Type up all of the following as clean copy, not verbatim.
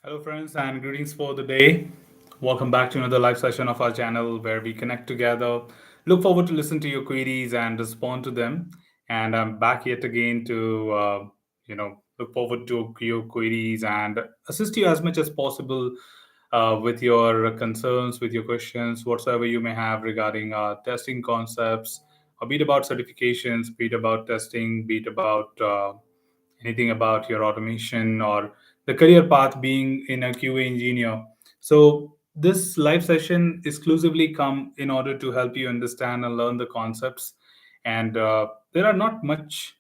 Hello, friends, and greetings for the day. Welcome back to another live session of our channel where we connect together. Look forward to listen to your queries and respond to them. And I'm back yet again to, look forward to your queries and assist you as much as possible with your concerns, with your questions, whatsoever you may have regarding testing concepts, or be it about certifications, be it about testing, be it about anything about your automation or the career path being in a QA engineer. So this live session exclusively come in order to help you understand and learn the concepts. And there are not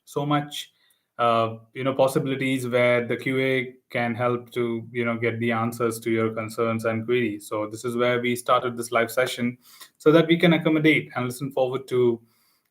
so much, possibilities where the QA can help to, get the answers to your concerns and queries. So this is where we started this live session so that we can accommodate and listen forward to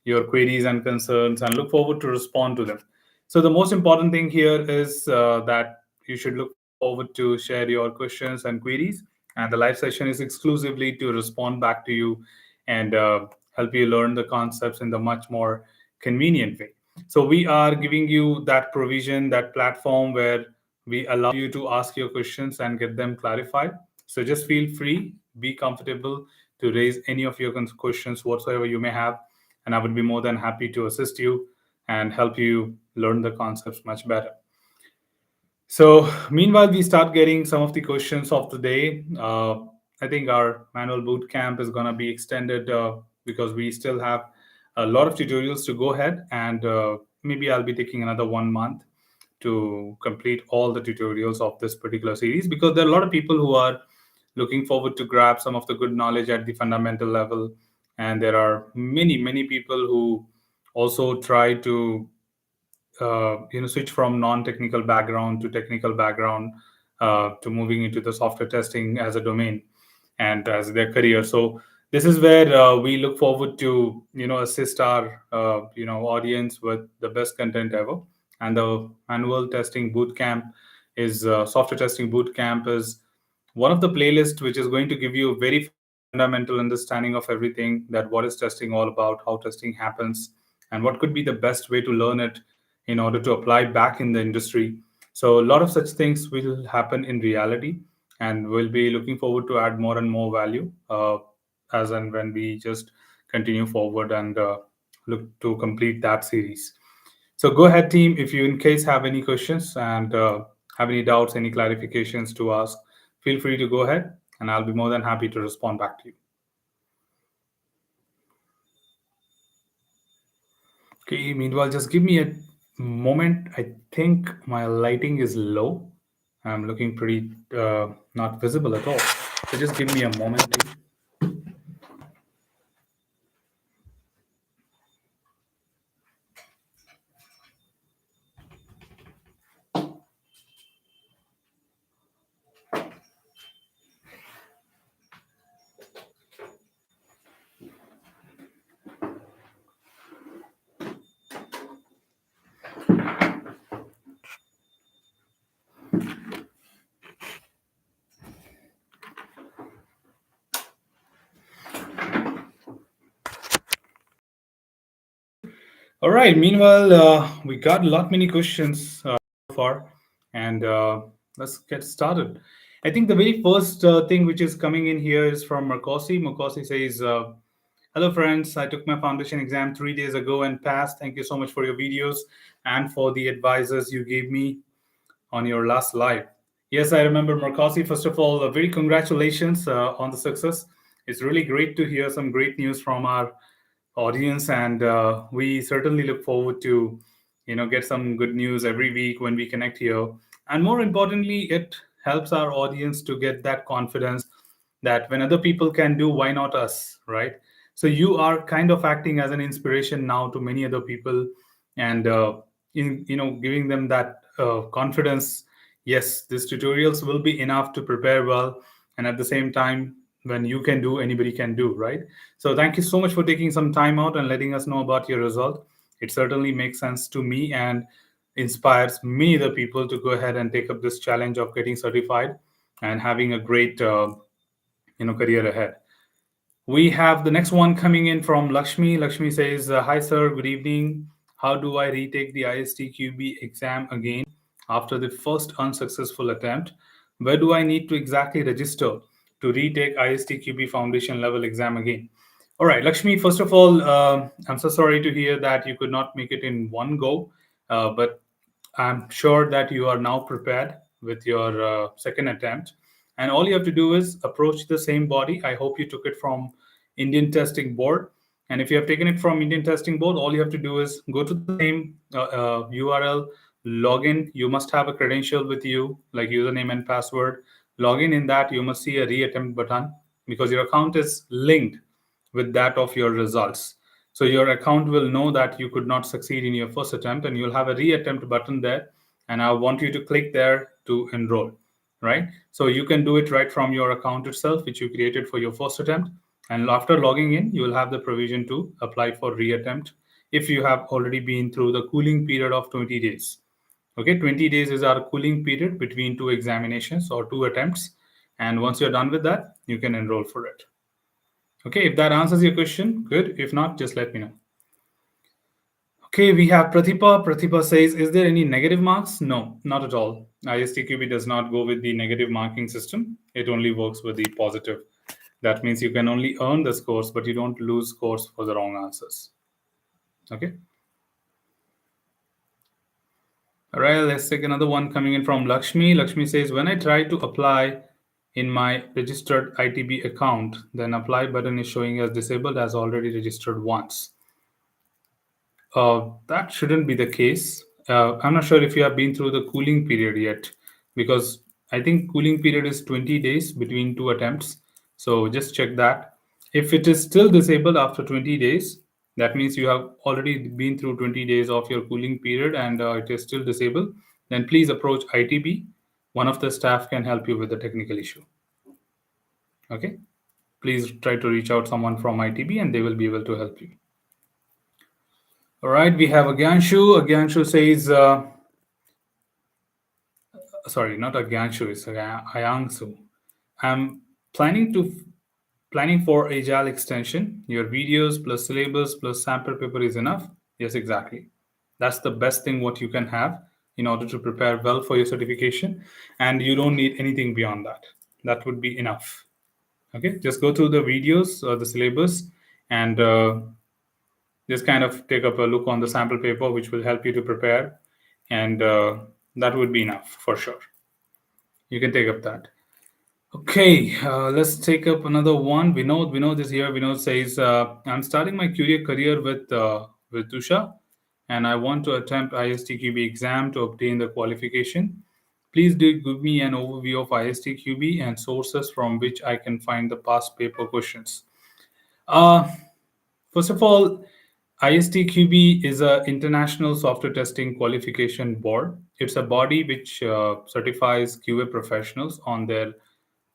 your queries and concerns and look forward to respond to them. So the most important thing here is that you should look forward to share your questions and queries, and the live session is exclusively to respond back to you and help you learn the concepts in the much more convenient way. So we are giving you that provision, that platform where we allow you to ask your questions and get them clarified. So just feel free, be comfortable to raise any of your questions whatsoever you may have, and I would be more than happy to assist you and help you learn the concepts much better. So, meanwhile, we start getting some of the questions of the day. I think our manual boot camp is going to be extended because we still have a lot of tutorials to go ahead, and maybe I'll be taking another 1 month to complete all the tutorials of this particular series because there are a lot of people who are looking forward to grab some of the good knowledge at the fundamental level, and there are many people who also try to switch from non-technical background to technical background to moving into the software testing as a domain and as their career. So this is where we look forward to assist our audience with the best content ever. And the annual testing boot camp is software testing boot camp is one of the playlists which is going to give you a very fundamental understanding of everything, that what is testing all about, how testing happens, and what could be the best way to learn it in order to apply back in the industry. So a lot of such things will happen in reality, and we'll be looking forward to add more and more value as and when we just continue forward and look to complete that series. So go ahead, team, if you in case have any questions and have any doubts, any clarifications to ask, feel free to go ahead, and I'll be more than happy to respond back to you. Okay, meanwhile, just give me a moment. I think my lighting is low. I'm looking pretty not visible at all. So just give me a moment, please. All right. Meanwhile, we got a lot many questions so far, and let's get started. I think the very first thing which is coming in here is from Marcosi. Marcosi says, "Hello, friends. I took my foundation exam 3 days ago and passed. Thank you so much for your videos and for the advices you gave me on your last live." Yes, I remember, Marcosi. First of all, very congratulations on the success. It's really great to hear some great news from our audience, and we certainly look forward to get some good news every week when we connect here. And more importantly, it helps our audience to get that confidence that when other people can do, why not us, right? So you are kind of acting as an inspiration now to many other people, and in giving them that confidence. Yes, these tutorials will be enough to prepare well, and at the same time, when you can do, anybody can do, right? So thank you so much for taking some time out and letting us know about your result. It certainly makes sense to me and inspires many other people to go ahead and take up this challenge of getting certified and having a great career ahead. We have the next one coming in from Lakshmi. Lakshmi says, "Hi sir, good evening. How do I retake the ISTQB exam again after the first unsuccessful attempt? Where do I need to exactly register to retake ISTQB foundation level exam again? All right, Lakshmi, first of all, I'm so sorry to hear that you could not make it in one go, but I'm sure that you are now prepared with your second attempt. And all you have to do is approach the same body. I hope you took it from Indian Testing Board. And if you have taken it from Indian Testing Board, all you have to do is go to the same URL, log in. You must have a credential with you, like username and password. Log in that, you must see a reattempt button because your account is linked with that of your results. So your account will know that you could not succeed in your first attempt, and you'll have a reattempt button there. And I want you to click there to enroll, right? So you can do it right from your account itself, which you created for your first attempt. And after logging in, you will have the provision to apply for reattempt if you have already been through the cooling period of 20 days. Okay, 20 days is our cooling period between two examinations or two attempts. And once you're done with that, you can enroll for it. Okay, if that answers your question, good. If not, just let me know. Okay, we have Pratibha. Pratibha says, is there any negative marks? No, not at all. ISTQB does not go with the negative marking system. It only works with the positive. That means you can only earn the scores, but you don't lose scores for the wrong answers. Okay. All right, let's take another one coming in from Lakshmi. Lakshmi says, when I try to apply in my registered ITB account, then apply button is showing as disabled as already registered once. That shouldn't be the case. I'm not sure if you have been through the cooling period yet, because I think cooling period is 20 days between two attempts. So just check that. If it is still disabled after 20 days, that means you have already been through 20 days of your cooling period and it is still disabled. Then please approach ITB. One of the staff can help you with the technical issue. Okay. Please try to reach out someone from ITB and they will be able to help you. All right, we have Agyanshu. Agyanshu says, sorry, not Agyanshu, it's Ayangsu. I'm planning for Agile extension. Your videos plus syllabus plus sample paper is enough. Yes, exactly. That's the best thing what you can have in order to prepare well for your certification, and you don't need anything beyond that. That would be enough. Okay, just go through the videos, the syllabus, and just kind of take up a look on the sample paper, which will help you to prepare, and that would be enough for sure. You can take up that. Okay, let's take up another one. Vinod is here. Vinod says, I'm starting my career with Tusha, and I want to attempt ISTQB exam to obtain the qualification. Please do give me an overview of ISTQB and sources from which I can find the past paper questions. First of all, ISTQB is an international software testing qualification board. It's a body which certifies QA professionals on their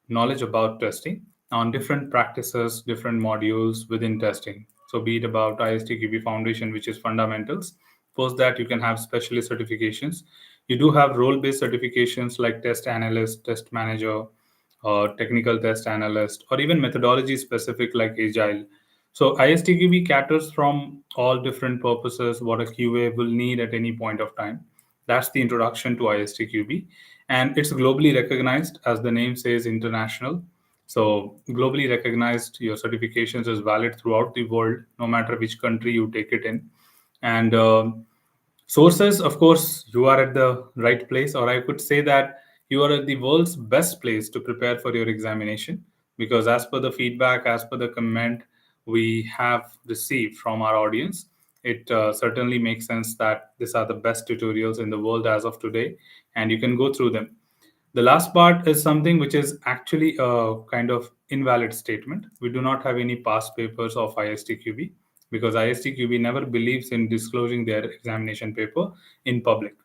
knowledge about testing, on different practices, different modules within testing. So, be it about ISTQB Foundation, which is fundamentals. Post that, you can have specialist certifications. You do have role-based certifications like test analyst, test manager, or technical test analyst, or even methodology specific like Agile. So ISTQB caters from all different purposes what a QA will need at any point of time. That's the introduction to ISTQB. And it's globally recognized, as the name says, international. So globally recognized, your certifications is valid throughout the world, no matter which country you take it in. And sources, of course, you are at the right place, or I could say that you are at the world's best place to prepare for your examination, because as per the feedback, as per the comment we have received from our audience, it certainly makes sense that these are the best tutorials in the world as of today, and you can go through them. The last part is something which is actually a kind of invalid statement. We do not have any past papers of ISTQB because ISTQB never believes in disclosing their examination paper in public.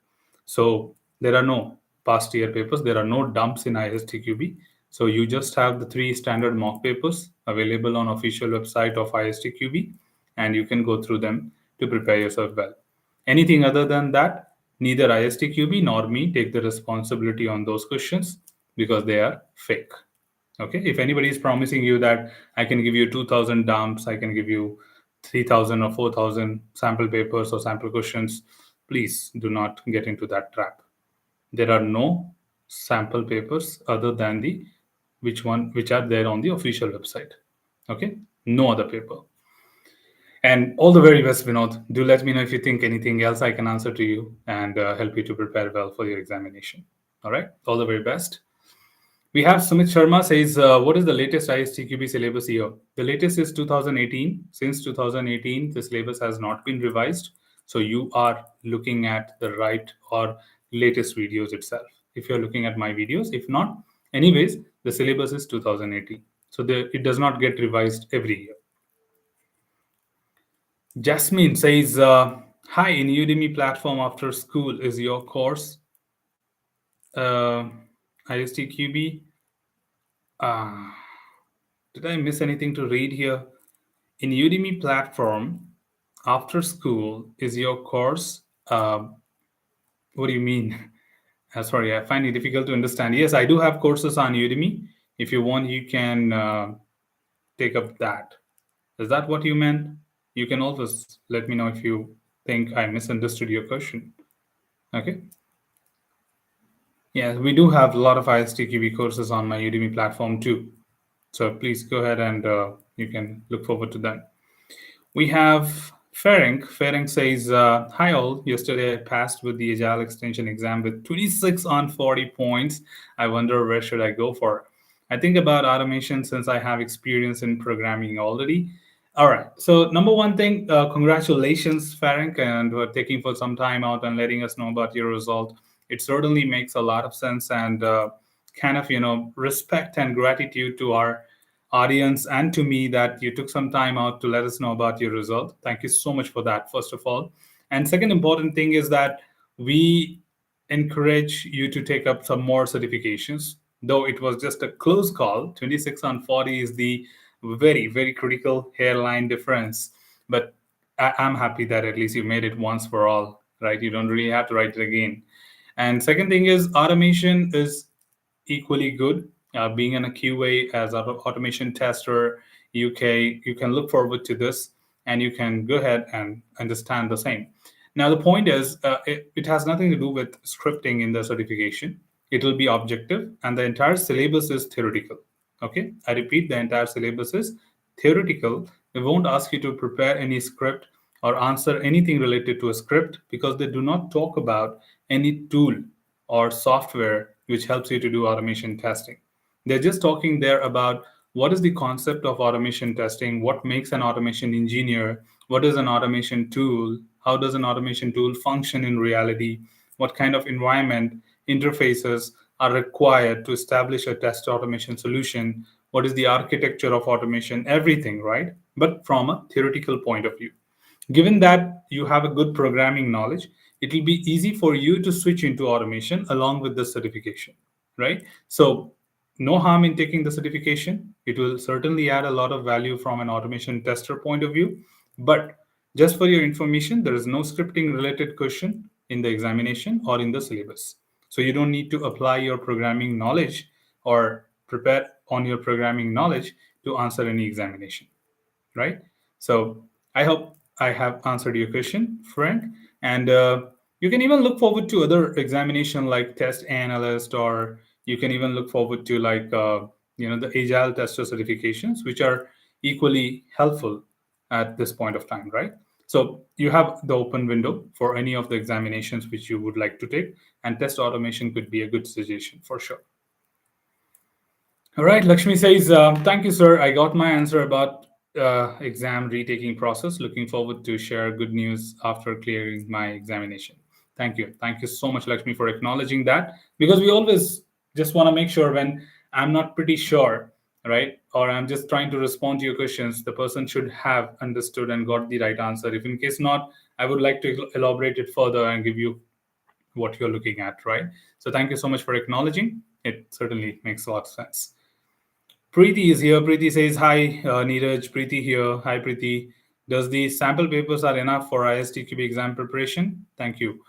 So there are no past year papers, there are no dumps in ISTQB. So you just have the three standard mock papers available on official website of ISTQB, and you can go through them to prepare yourself well. Anything other than that, neither ISTQB nor me take the responsibility on those questions because they are fake. Okay, if anybody is promising you that I can give you 2000 dumps, I can give you 3000 or 4000 sample papers or sample questions, please do not get into that trap. There are no sample papers other than the which are there on the official website. Okay, no other paper. And all the very best, Vinod. Do let me know if you think anything else I can answer to you and help you to prepare well for your examination. All right, all the very best. We have Sumit Sharma says, what is the latest ISTQB syllabus year? The latest is 2018. Since 2018, the syllabus has not been revised. So you are looking at the right or latest videos itself. If you're looking at my videos, if not, anyways, the syllabus is 2018. So it does not get revised every year. Jasmine says, hi, in Udemy platform after school is your course, uh, ISTQB. Uh, did I miss anything to read here? In Udemy platform, after school is your course. What do you mean? Sorry, I find it difficult to understand. Yes, I do have courses on Udemy. If you want, you can take up that. Is that what you meant? You can always let me know if you think I misunderstood your question. Okay. Yeah, we do have a lot of ISTQB courses on my Udemy platform too. So please go ahead and you can look forward to that. We have Ferenc. Ferenc says, hi all. Yesterday I passed with the Agile extension exam with 26 on 40 points. I wonder where should I go for. I think about automation since I have experience in programming already. All right. So number one thing, congratulations, Ferenc, and taking for some time out and letting us know about your result. It certainly makes a lot of sense and kind of, respect and gratitude to our audience and to me that you took some time out to let us know about your result. Thank you so much for that, first of all. And second important thing is that we encourage you to take up some more certifications. Though it was just a close call, 26 on 40 is the very, very critical hairline difference. But I'm happy that at least you made it once for all, right? You don't really have to write it again. And second thing is automation is equally good. Being in a QA as an automation tester, you can look forward to this, and you can go ahead and understand the same. Now the point is, it has nothing to do with scripting in the certification. It will be objective, and the entire syllabus is theoretical. Okay, I repeat, the entire syllabus is theoretical. They won't ask you to prepare any script or answer anything related to a script because they do not talk about any tool or software which helps you to do automation testing. They're just talking there about what is the concept of automation testing, what makes an automation engineer, what is an automation tool, how does an automation tool function in reality, what kind of environment interfaces are required to establish a test automation solution, what is the architecture of automation, everything, right? But from a theoretical point of view. Given that you have a good programming knowledge, it will be easy for you to switch into automation along with the certification, right? So, no harm in taking the certification. It will certainly add a lot of value from an automation tester point of view. But just for your information, there is no scripting related question in the examination or in the syllabus. So, you don't need to apply your programming knowledge or prepare on your programming knowledge to answer any examination, right? So I hope I have answered your question, Frank. And you can even look forward to other examination like test analyst, or you can even look forward to like the agile tester certifications, which are equally helpful at this point of time, right? So you have the open window for any of the examinations which you would like to take, and test automation could be a good suggestion for sure. All right, Lakshmi says, thank you, sir. I got my answer about exam retaking process. Looking forward to share good news after clearing my examination. Thank you. Thank you so much, Lakshmi, for acknowledging that, because we always just want to make sure when I'm not pretty sure, right, or I'm just trying to respond to your questions, the person should have understood and got the right answer. If in case not, I would like to elaborate it further and give you what you're looking at, right? So thank you so much for acknowledging. It certainly makes a lot of sense. Preeti is here. Preeti says, hi, Neeraj. Preeti here. Hi, Preeti. Does the sample papers are enough for ISTQB exam preparation? Thank you.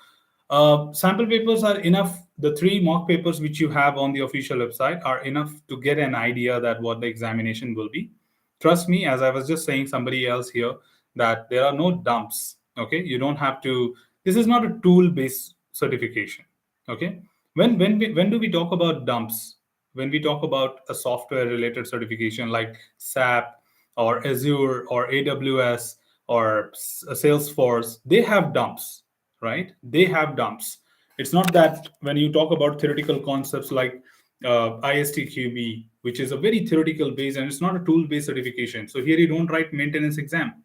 Sample papers are enough. The three mock papers which you have on the official website are enough to get an idea that what the examination will be. Trust me, as I was just saying somebody else here, that there are no dumps. Okay, you don't have to. This is not a tool-based certification. Okay, When do we talk about dumps? When we talk about a software related certification like SAP or Azure or AWS or Salesforce, they have dumps, right? They have dumps. It's not that when you talk about theoretical concepts like ISTQB, which is a very theoretical base and it's not a tool based certification. So here you don't write maintenance exam,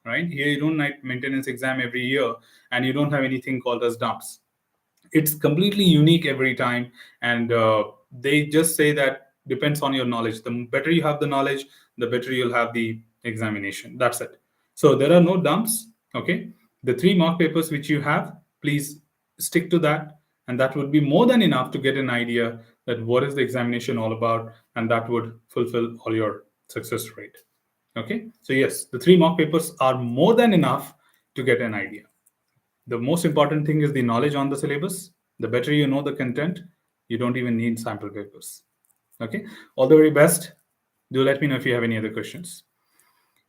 right? Here you don't write maintenance exam every year, and you don't have anything called as dumps. It's completely unique every time, and they just say that depends on your knowledge. The better you have the knowledge, the better you'll have the examination. That's it. So there are no dumps. Okay, the three mock papers which you have, please stick to that, and that would be more than enough to get an idea that what is the examination all about, and that would fulfill all your success rate. Okay, so yes, the three mock papers are more than enough to get an idea. The most important thing is the knowledge on the syllabus. The better you know the content, you don't even need sample papers. Okay, all the very best. Do let me know if you have any other questions.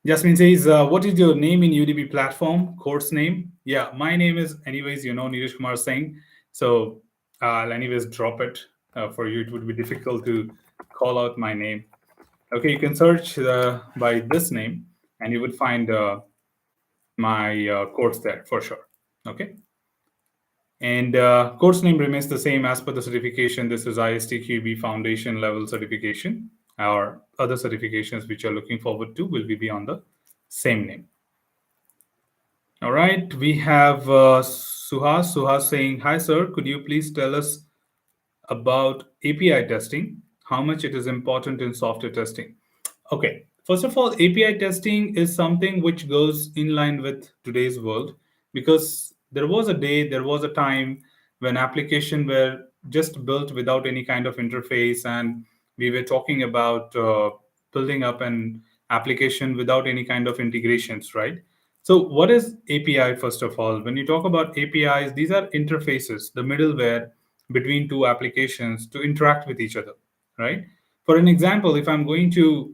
Jasmine says, what is your name in UDB platform, course name? Yeah, my name is, anyways, Neeraj Kumar Singh. So I'll anyways drop it for you. It would be difficult to call out my name. Okay, you can search by this name and you would find my course there for sure. Okay. And course name remains the same as per the certification. This is ISTQB Foundation level certification. Our other certifications which you're looking forward to will be on the same name. All right, we have Suhas. Suhas saying, hi sir, could you please tell us about API testing, how much it is important in software testing? Okay, first of all, API testing is something which goes in line with today's world, because there was a day, there was a time when applications were just built without any kind of interface, and we were talking about building up an application without any kind of integrations, right? So, what is API, first of all? When you talk about APIs, these are interfaces, the middleware between two applications to interact with each other, right? For an example, if I'm going to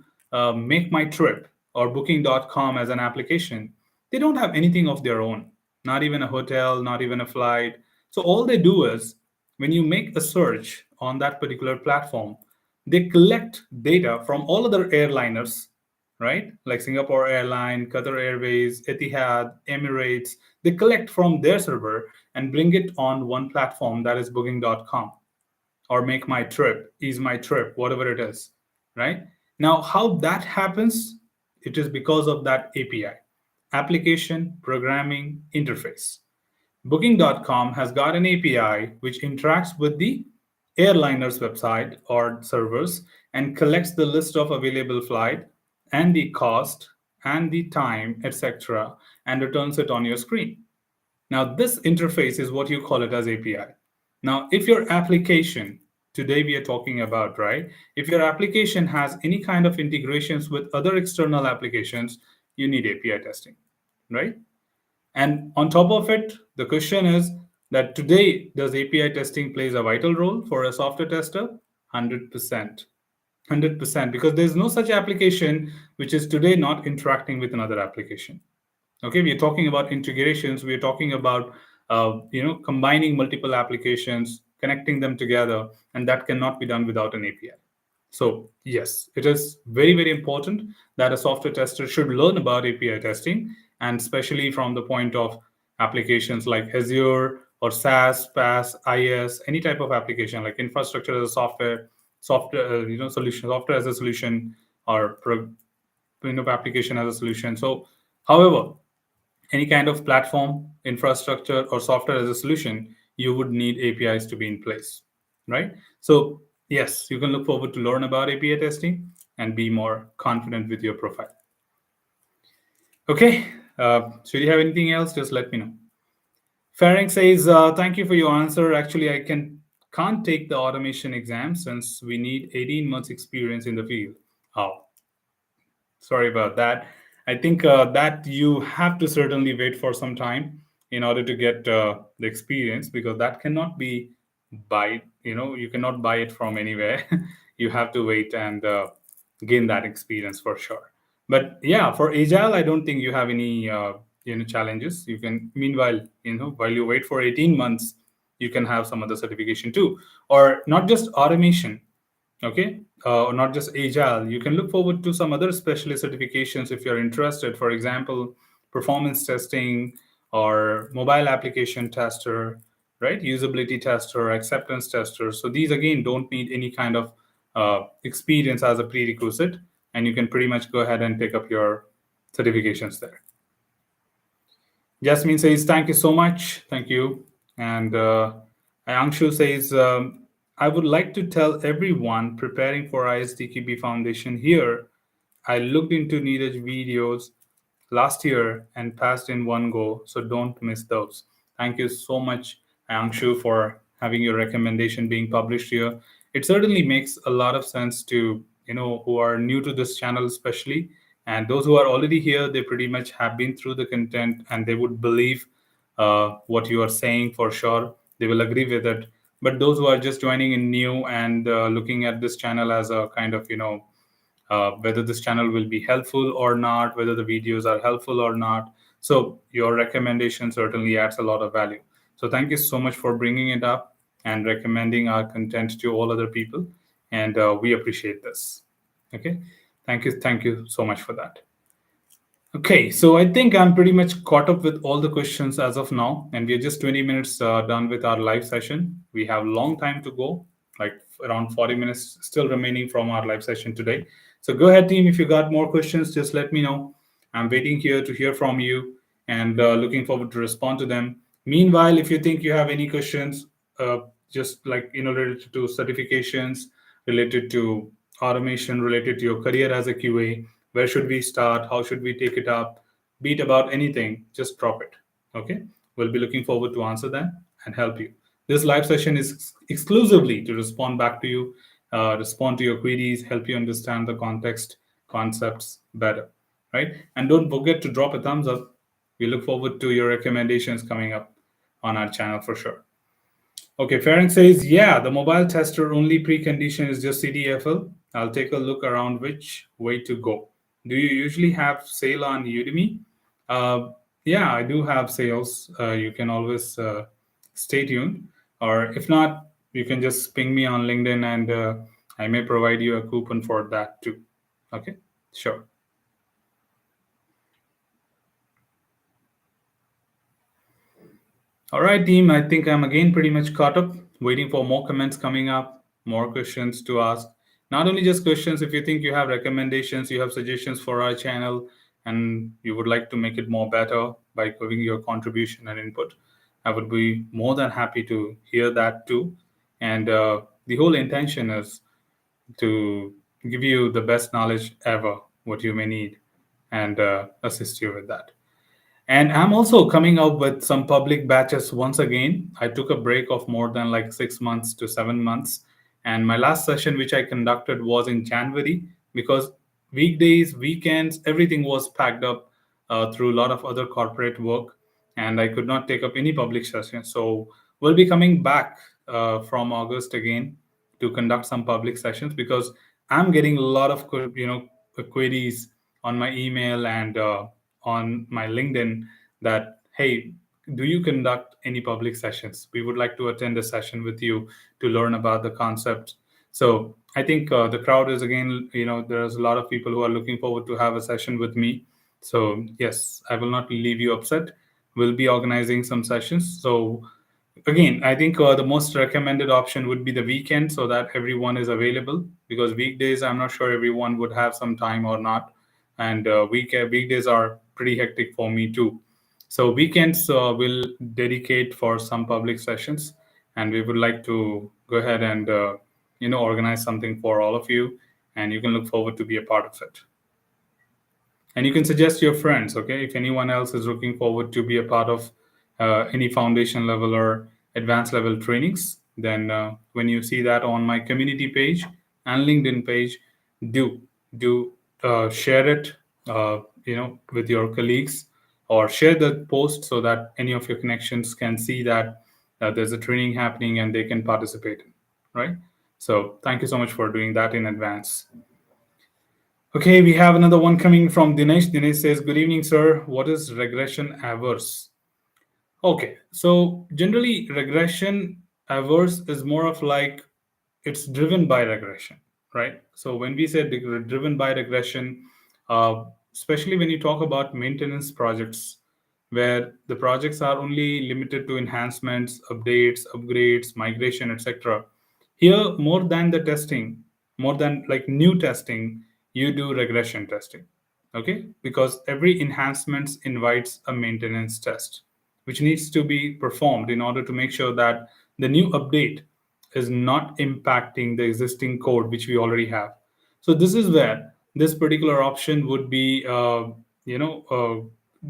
make my trip or booking.com as an application, they don't have anything of their own, not even a hotel, not even a flight. So all they do is when you make a search on that particular platform, they collect data from all other airliners, right? Like Singapore Airline, Qatar Airways, Etihad, Emirates. They collect from their server and bring it on one platform, that is booking.com or make my trip, ease my trip, whatever it is, right? Now, how that happens, it is because of that API, application programming interface. Booking.com has got an API which interacts with the airliner's website or servers and collects the list of available flight and the cost and the time, etc., and returns it on your screen. Now, this interface is what you call it as API. Now, if your application, today we are talking about, right? If your application has any kind of integrations with other external applications, you need API testing, right? And on top of it, the question is that today, does API testing plays a vital role for a software tester? 100%. 100%, because there's no such application which is today not interacting with another application. Okay, we are talking about integrations. We are talking about combining multiple applications, connecting them together, and that cannot be done without an API. So yes, it is very, very important that a software tester should learn about API testing, and especially from the point of applications like Azure or SaaS, PaaS, IaaS, any type of application like infrastructure as a software solution, software as a solution, or application as a solution. So, however, any kind of platform, infrastructure, or software as a solution, you would need APIs to be in place, right? So yes, you can look forward to learn about API testing and be more confident with your profile. Okay, should you have anything else, just let me know. Farang says, thank you for your answer. Actually, I can't take the automation exam since we need 18 months experience in the field. Oh, sorry about that. I think that you have to certainly wait for some time in order to get the experience, because that cannot be buy. You cannot buy it from anywhere. You have to wait and gain that experience for sure. But yeah, for Agile, I don't think you have any challenges. You can, meanwhile, while you wait for 18 months, you can have some other certification too. Or not just automation, okay, or not just Agile. You can look forward to some other specialist certifications if you're interested. For example, performance testing or mobile application tester, right? Usability tester, acceptance tester. So these again don't need any kind of experience as a prerequisite, and you can pretty much go ahead and pick up your certifications there. Jasmine says, thank you so much. Thank you. And Angshu says, I would like to tell everyone preparing for ISTQB Foundation here, I looked into Neeraj videos last year and passed in one go, so don't miss those. Thank you so much, Angshu, for having your recommendation being published here. It certainly makes a lot of sense to, who are new to this channel especially, and those who are already here, they pretty much have been through the content and they would believe what you are saying for sure. They will agree with it. But those who are just joining in new and looking at this channel as a kind of, whether this channel will be helpful or not, whether the videos are helpful or not. So your recommendation certainly adds a lot of value. So thank you so much for bringing it up and recommending our content to all other people. And we appreciate this. Okay. Thank you so much for that. Okay, so I think I'm pretty much caught up with all the questions as of now, and we are just 20 minutes done with our live session. We have long time to go, like around 40 minutes still remaining from our live session today. So go ahead, team. If you got more questions, just let me know. I'm waiting here to hear from you and looking forward to respond to them. Meanwhile, if you think you have any questions, just like related to certifications, related to automation, related to your career as a QA, where should we start? How should we take it up? Be it about anything, just drop it. Okay, we'll be looking forward to answer them and help you. This live session is exclusively to respond back to you, respond to your queries, help you understand the context, concepts better, right? And don't forget to drop a thumbs up. We look forward to your recommendations coming up on our channel for sure. Okay, Ferenc says, yeah, the mobile tester only precondition is just CDFL. I'll take a look around which way to go. Do you usually have sale on Udemy? Yeah, I do have sales. You can always stay tuned. Or if not, you can just ping me on LinkedIn and I may provide you a coupon for that too. Okay, sure. All right, team. I think I'm again pretty much caught up, waiting for more comments coming up, more questions to ask. Not only just questions, if you think you have recommendations, you have suggestions for our channel, and you would like to make it more better by giving your contribution and input, I would be more than happy to hear that too. And the whole intention is to give you the best knowledge ever, what you may need, and assist you with that. And I'm also coming out with some public batches once again. I took a break of more than like 6 months to 7 months. And my last session, which I conducted, was in January because weekdays, weekends, everything was packed up through a lot of other corporate work. And I could not take up any public session. So we'll be coming back from August again to conduct some public sessions because I'm getting a lot of queries on my email and on my LinkedIn that, hey, do you conduct any public sessions? We would like to attend a session with you to learn about the concept. So I think the crowd is again, there's a lot of people who are looking forward to have a session with me. So yes, I will not leave you upset. We'll be organizing some sessions. So again, I think the most recommended option would be the weekend so that everyone is available because weekdays, I'm not sure everyone would have some time or not. And weekdays are pretty hectic for me too. So weekends will dedicate for some public sessions, and we would like to go ahead and organize something for all of you, and you can look forward to be a part of it. And you can suggest your friends, okay? If anyone else is looking forward to be a part of any foundation level or advanced level trainings, then when you see that on my community page and LinkedIn page, do share it, with your colleagues, or share the post so that any of your connections can see that there's a training happening and they can participate in, right? So thank you so much for doing that in advance. Okay, we have another one coming from Dinesh. Dinesh says, good evening, sir. What is regression averse? Okay, so generally regression averse is more of like it's driven by regression, right? So when we say driven by regression, uh, especially when you talk about maintenance projects, where the projects are only limited to enhancements, updates, upgrades, migration, etc. Here, more than the testing, more than like new testing, you do regression testing, okay? Because every enhancements invites a maintenance test which needs to be performed in order to make sure that the new update is not impacting the existing code which we already have. So this is where this particular option would be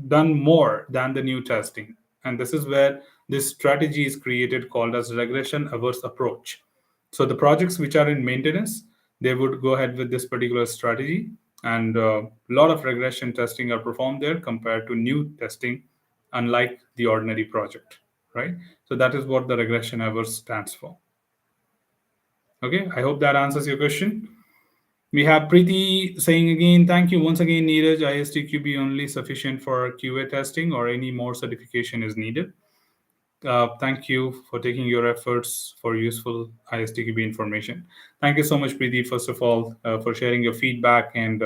done more than the new testing, and this is where this strategy is created called as regression averse approach. So the projects which are in maintenance, they would go ahead with this particular strategy, and a lot of regression testing are performed there compared to new testing, unlike the ordinary project, right? So that is what the regression averse stands for. Okay, I hope that answers your question. We have Preeti saying again, thank you once again, Neeraj. ISTQB only sufficient for QA testing or any more certification is needed? Thank you for taking your efforts for useful ISTQB information. Thank you so much, Preeti, first of all, for sharing your feedback and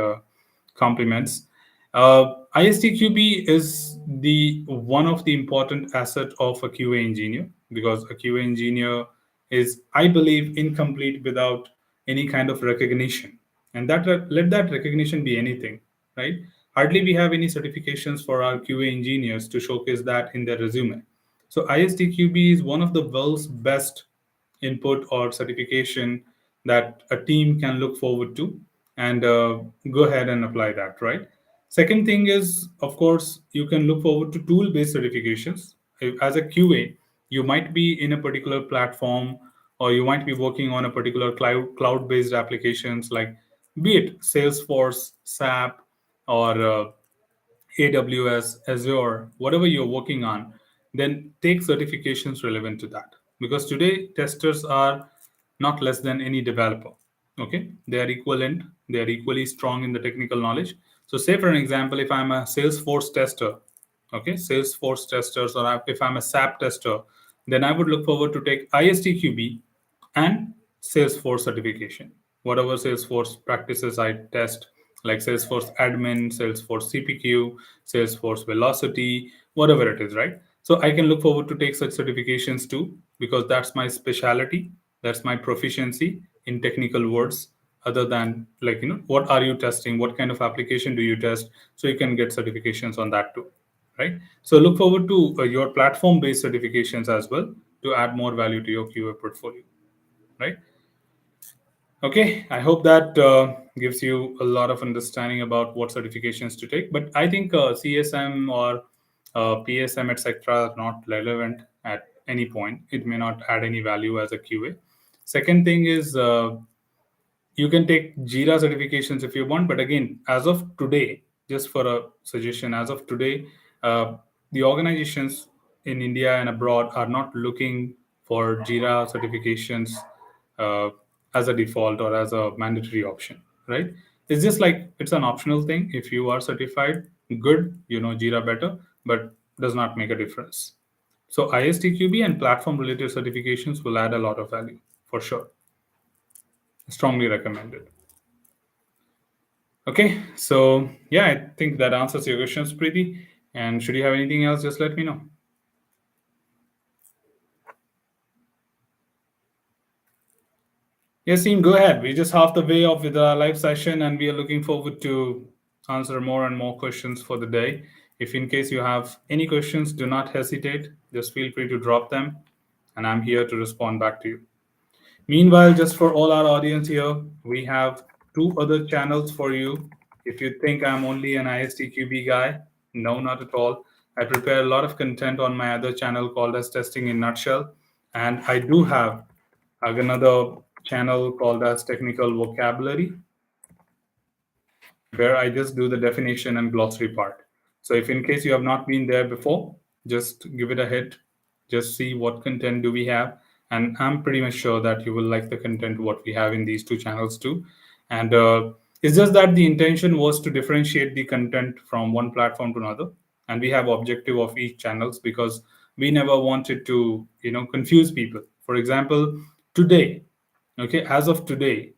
compliments. ISTQB is the one of the important asset of a QA engineer, because a QA engineer is, I believe, incomplete without any kind of recognition. And that let that recognition be anything, right? Hardly we have any certifications for our QA engineers to showcase that in their resume. So ISTQB is one of the world's best input or certification that a team can look forward to, and go ahead and apply that, right? Second thing is, of course, you can look forward to tool-based certifications. As a QA, you might be in a particular platform, or you might be working on a particular cloud-based applications like, be it Salesforce, SAP, or AWS, Azure, whatever you're working on, then take certifications relevant to that. Because today, testers are not less than any developer. Okay, they are equivalent, they are equally strong in the technical knowledge. So, say for an example, if I'm a Salesforce tester, okay, Salesforce testers, or if I'm a SAP tester, then I would look forward to take ISTQB and Salesforce certification. Whatever Salesforce practices I test, like Salesforce admin, Salesforce CPQ, Salesforce velocity, whatever it is, right? So I can look forward to take such certifications too, because that's my specialty, that's my proficiency in technical words, other than, like, what are you testing, what kind of application do you test, so you can get certifications on that too, right? So look forward to your platform based certifications as well, to add more value to your QA portfolio, right? Okay, I hope that gives you a lot of understanding about what certifications to take. But I think CSM or PSM, etc., are not relevant at any point. It may not add any value as a QA. Second thing is, you can take Jira certifications if you want, but again, as of today, just for a suggestion, as of today, uh, the organizations in India and abroad are not looking for Jira certifications uh, as a default or as a mandatory option, right? It's just like it's an optional thing. If you are certified, good, you know Jira better, but does not make a difference. So ISTQB and platform related certifications will add a lot of value for sure. Strongly recommended. Okay, so yeah, I think that answers your questions, Preeti. And should you have anything else, just let me know. Yassine, go ahead. We're just half the way off with our live session, and we are looking forward to answer more and more questions for the day. If in case you have any questions, do not hesitate. Just feel free to drop them, and I'm here to respond back to you. Meanwhile, just for all our audience here, we have two other channels for you. If you think I'm only an ISTQB guy, no, not at all. I prepare a lot of content on my other channel called as Testing in Nutshell. And I do have another channel called as Technical Vocabulary, where I just do the definition and glossary part. So if in case you have not been there before, just give it a hit, just see what content do we have. And I'm pretty much sure that you will like the content what we have in these two channels too. And it's just that the intention was to differentiate the content from one platform to another. And we have objective of each channels, because We never wanted to, confuse people. For example, today, okay, as of today,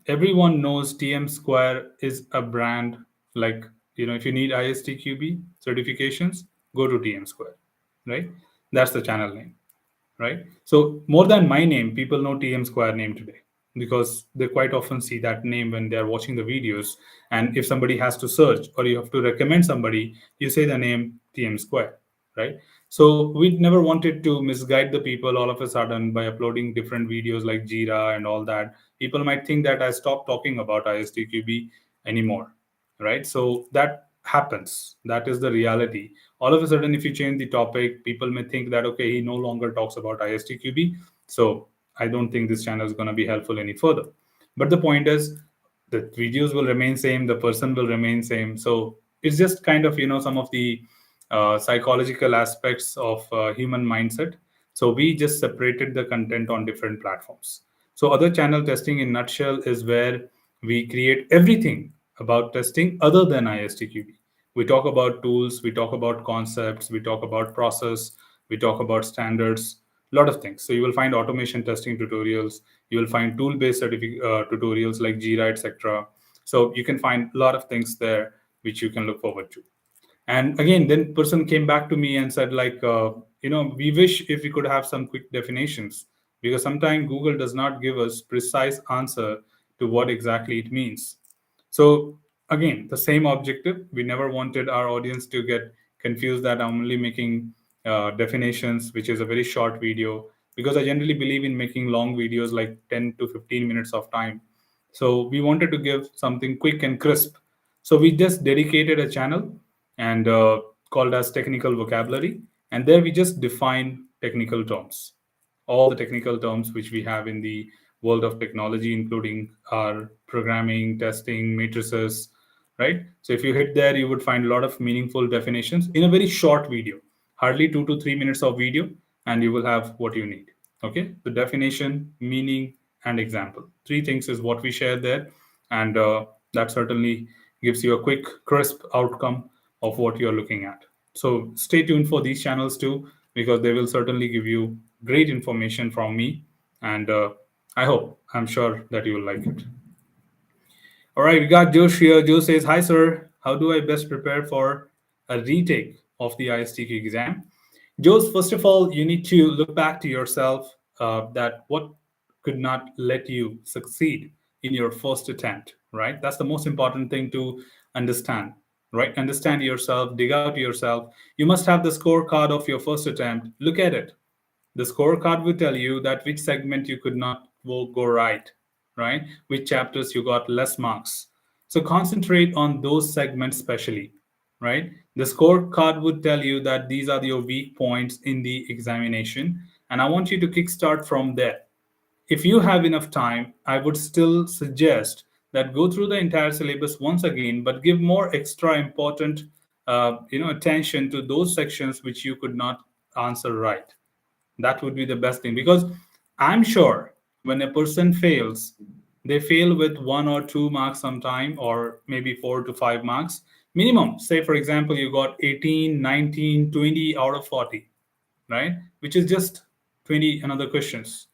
everyone knows TM Square is a brand. Like, if you need ISTQB certifications, go to TM Square, right? That's the channel name, right? So more than my name, people know TM Square name today because they quite often see that name when they're watching the videos. And if somebody has to search or you have to recommend somebody, you say the name TM Square, right? So we never wanted to misguide the people all of a sudden by uploading different videos like Jira and all that. People might think that I stopped talking about ISTQB anymore, right? So that happens. That is the reality. All of a sudden, if you change the topic, people may think that, okay, he no longer talks about ISTQB. So I don't think this channel is going to be helpful any further. But the point is, the videos will remain same, the person will remain same. So it's just kind of, some of the psychological aspects of human mindset. So we just separated the content on different platforms. So other channel testing in nutshell is where we create everything about testing other than ISTQB. We talk about tools, we talk about concepts, we talk about process, we talk about standards, a lot of things. So you will find automation testing tutorials, you will find tool-based tutorials like Jira, etc. So you can find a lot of things there which you can look forward to. And again, then person came back to me and said like, we wish if we could have some quick definitions, because sometimes Google does not give us precise answer to what exactly it means. So again, the same objective. We never wanted our audience to get confused that I'm only making definitions, which is a very short video, because I generally believe in making long videos like 10 to 15 minutes of time. So we wanted to give something quick and crisp. So we just dedicated a channel and called as technical vocabulary. And there we just define technical terms, all the technical terms which we have in the world of technology, including our programming, testing, matrices, right? So if you hit there, you would find a lot of meaningful definitions in a very short video, hardly 2 to 3 minutes of video, and you will have what you need. Okay, the definition, meaning, and example. Three things is what we share there, and that certainly gives you a quick, crisp outcome of what you're looking at. So stay tuned for these channels too, because they will certainly give you great information from me, and I'm sure that you will like it. All right, we got Josh here. Joe says, "Hi, sir. How do I best prepare for a retake of the ISTQ exam?" Joe, first of all, you need to look back to yourself that what could not let you succeed in your first attempt, right? That's the most important thing to understand, right? Understand yourself, dig out yourself. You must have the scorecard of your first attempt. Look at it. The scorecard will tell you that which segment you could not go right, right? Which chapters you got less marks. So concentrate on those segments specially, right? The scorecard would tell you that these are your weak points in the examination, and I want you to kickstart from there. If you have enough time, I would still suggest that go through the entire syllabus once again, but give more extra important, attention to those sections which you could not answer right. That would be the best thing, because I'm sure when a person fails, they fail with 1 or 2 marks sometime, or maybe 4 to 5 marks minimum. Say for example, you got 18, 19, 20 out of 40, right? Which is just 20 another questions,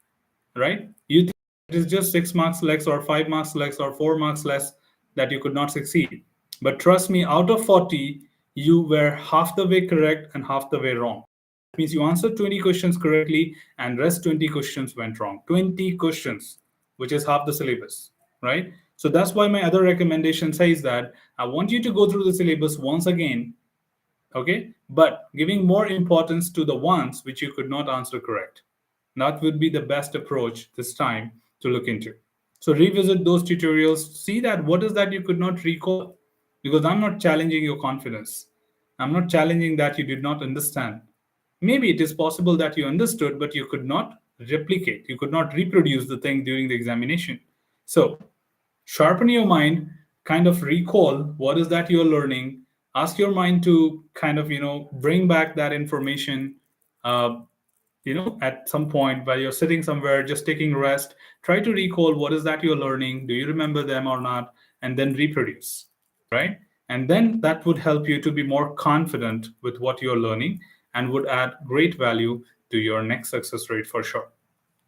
right? You think it is just 6 marks less or 5 marks less or 4 marks less that you could not succeed. But trust me, out of 40, you were half the way correct and half the way wrong. That means you answered 20 questions correctly and rest 20 questions went wrong. 20 questions, which is half the syllabus, right? So that's why my other recommendation says that I want you to go through the syllabus once again, okay, but giving more importance to the ones which you could not answer correct. That would be the best approach this time to look into. So revisit those tutorials, see that what is that you could not recall, because I'm not challenging your confidence. I'm not challenging that you did not understand. Maybe it is possible that you understood, but you could not replicate, you could not reproduce the thing during the examination. So sharpen your mind, kind of recall what is that you're learning. Ask your mind to kind of bring back that information, uh, at some point while you're sitting somewhere just taking rest. Try to recall what is that you're learning, do you remember them or not, and then reproduce, right? And then that would help you to be more confident with what you're learning, and would add great value to your next success rate for sure.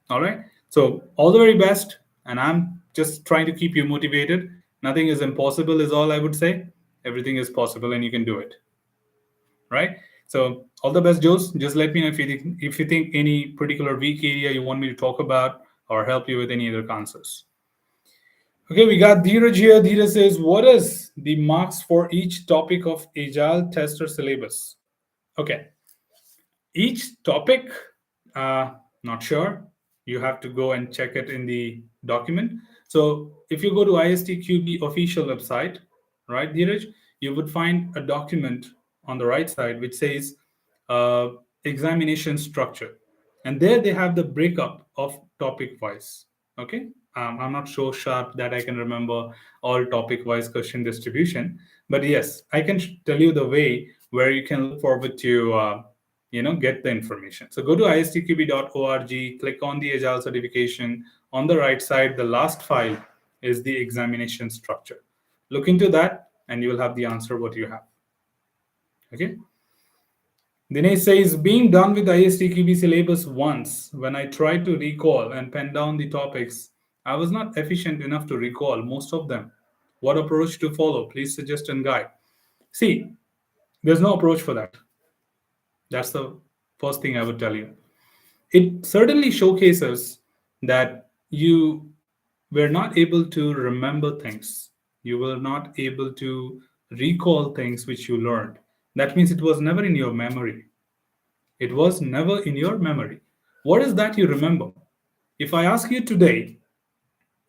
All right. So, all the very best. And I'm just trying to keep you motivated. Nothing is impossible, is all I would say. Everything is possible and you can do it. Right. So, all the best, Jules. Just let me know if you think any particular weak area you want me to talk about or help you with any other answers. Okay, we got Dheeraj here. Dheeraj says, what is the marks for each topic of Agile tester syllabus? Okay, each topic, not sure. You have to go and check it in the document. So if you go to ISTQB official website, right, Dheeraj, you would find a document on the right side which says uh, examination structure. And there they have the breakup of topic wise. Okay. I'm not so sharp that I can remember all topic wise question distribution. But yes, I can tell you the way where you can look forward to get the information. So go to istqb.org, click on the Agile certification. On the right side, the last file is the examination structure. Look into that and you will have the answer what you have. Okay. Dinesh says, being done with ISTQB syllabus once, when I tried to recall and pen down the topics, I was not efficient enough to recall most of them. What approach to follow? Please suggest and guide. See, there's no approach for that. That's the first thing I would tell you. It certainly showcases that you were not able to remember things. You were not able to recall things which you learned. That means it was never in your memory. It was never in your memory. What is that you remember? If I ask you today,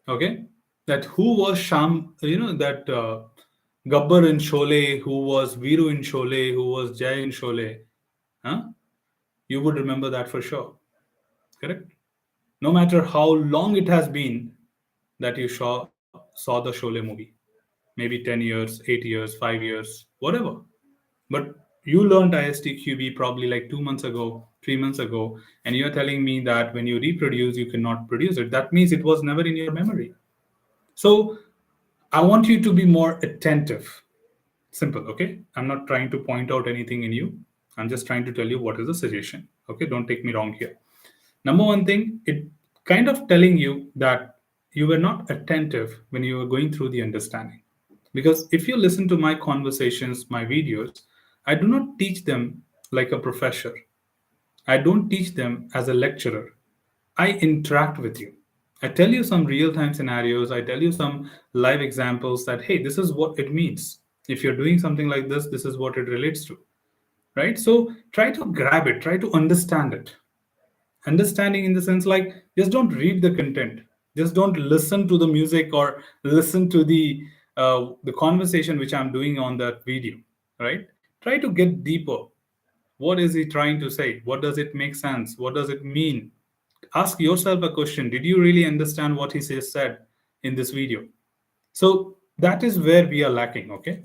okay, that who was Sham, that Gabbar in Sholay, who was Viru in Sholay, who was Jay in Sholay, huh? You would remember that for sure. Correct? No matter how long it has been that you saw the Sholay movie, maybe 10 years, 8 years, 5 years, whatever. But you learned ISTQB probably like 2 months ago, 3 months ago, and you're telling me that when you reproduce, you cannot produce it. That means it was never in your memory. So I want you to be more attentive. Simple, okay? I'm not trying to point out anything in you. I'm just trying to tell you what is the suggestion. Okay, don't take me wrong here. Number one thing, it kind of telling you that you were not attentive when you were going through the understanding. Because if you listen to my conversations, my videos, I do not teach them like a professor. I don't teach them as a lecturer. I interact with you. I tell you some real time scenarios. I tell you some live examples that, hey, this is what it means. If you're doing something like this is what it relates to. Right? So try to grab it, try to understand it. Understanding in the sense like just don't read the content, just don't listen to the music or listen to the conversation which I'm doing on that video, right? Try to get deeper. What is he trying to say? What does it make sense? What does it mean? Ask yourself a question. Did you really understand what he said in this video? So that is where we are lacking. Okay,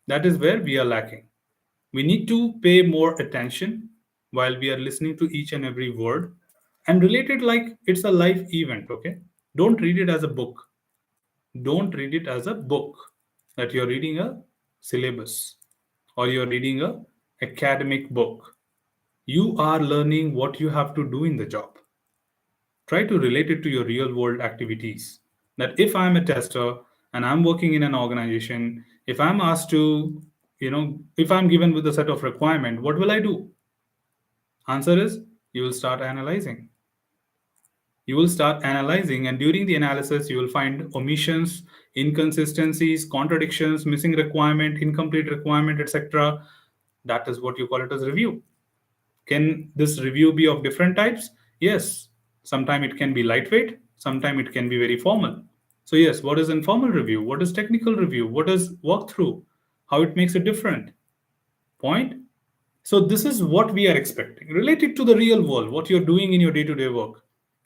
that is where we are lacking. We need to pay more attention while we are listening to each and every word and relate it like it's a live event. Okay, don't read it as a book. Don't read it as a book that you're reading a syllabus or you're reading a academic book. You are learning what you have to do in the job. Try to relate it to your real world activities. That if I'm a tester and I'm working in an organization, if I'm asked to, if I'm given with a set of requirement, what will I do? Answer is you will start analyzing. You will start analyzing, and during the analysis, you will find omissions, inconsistencies, contradictions, missing requirement, incomplete requirement, etc. That is what you call it as review. Can this review be of different types? Yes. Sometimes it can be lightweight, sometimes it can be very formal. So, yes, what is informal review? What is technical review? What is walkthrough? How it makes it different? Point. So, this is what we are expecting. Related to the real world, what you're doing in your day to day work.